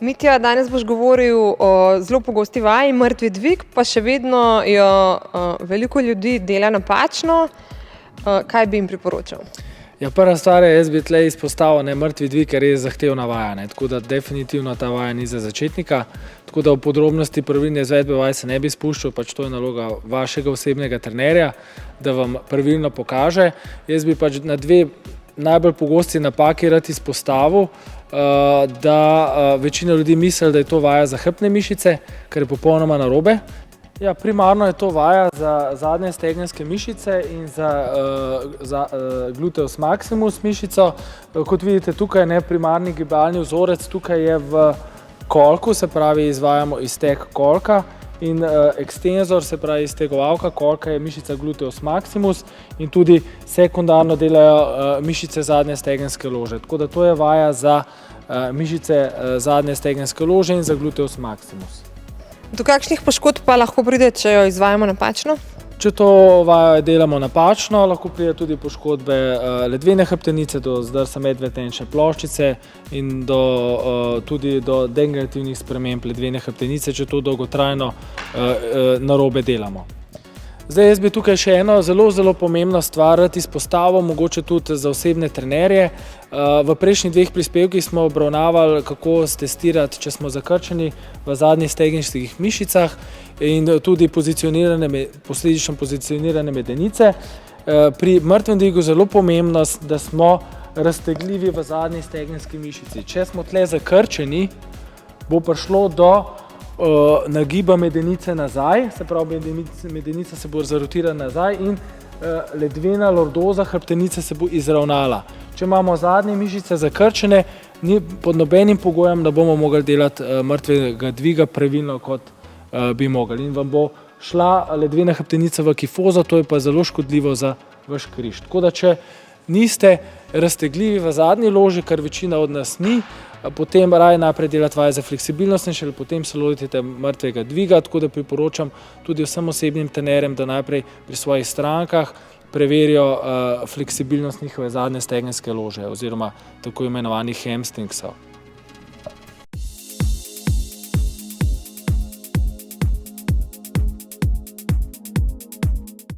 Mitja, danes boš govoril o zelo pogosti vaji, mrtvi dvig, pa še vedno jo veliko ljudi dela napačno. Kaj bi jim priporočal? Ja, prva stvar je, jaz bi tle izpostavil, mrtvi dvig je res zahtevna vaja, tako da definitivno ta vaja ni za začetnika. Tako da v podrobnosti pravilne izvedbe vaj se ne bi spuščal, pač to je naloga vašega osebnega trenerja, da vam pravilno pokaže. Jaz bi pač na dve najbolj pogosti napaki rad izpostavil, da večina ljudi misli, da je to vaja za hrbtne mišice, kar je popolnoma narobe. Ja, primarno je to vaja za zadnje stegenske mišice in za gluteus maximus mišico. Kot vidite, tukaj je primarni gibalni vzorec, tukaj je v kolku, se pravi izvajamo izteg kolka, in ekstenzor, se pravi iztegovalka kolka, je mišica gluteus maximus in tudi sekundarno delajo mišice zadnje stegenske lože. Tako da to je vaja za mišice zadnje stegenske lože in za gluteus maximus. Do kakšnih poškodb pa lahko pride, če jo izvajamo napačno? Če to vajo delamo napačno, lahko pride tudi poškodbe ledvene hrbtenice, do zdrsa medvetenčne ploščice in tudi do degenerativnih sprememb ledvene hrbtenice, če to dolgotrajno narobe delamo. Zdaj, jaz bi tukaj še eno zelo pomembno stvar rad izpostavil, mogoče tudi za osebne trenerje. V prejšnjih dveh prispevkih smo obravnavali, kako stestirati, če smo zakrčeni v zadnjih stegenskih mišicah in tudi posledično pozicionirane medenice. Pri mrtvem dvigu je zelo pomembno, da smo raztegljivi v zadnji stegenski mišici. Če smo tle zakrčeni, bo prišlo do nagiba medenice nazaj, se pravi medenica se bo zarotirala nazaj in ledvena lordoza hrbtenice se bo izravnala. Če imamo zadnje mišice zakrčene, pod nobenim pogojem ne bomo mogli delati mrtvega dviga pravilno, kot bi mogli. In vam bo šla ledvena hrbtenica v kifozo, to je pa zelo škodljivo za vaš križ. Tako da, če niste raztegljivi v zadnji loži, kar večina od nas ni, potem raje najprej delati vaje za fleksibilnost in šele potem se lotite mrtvega dviga, tako da priporočam tudi vsem osebnim trenerjem, da najprej pri svojih strankah preverijo fleksibilnost njihove zadnje stegenske lože oziroma tako imenovanih hamstringsov.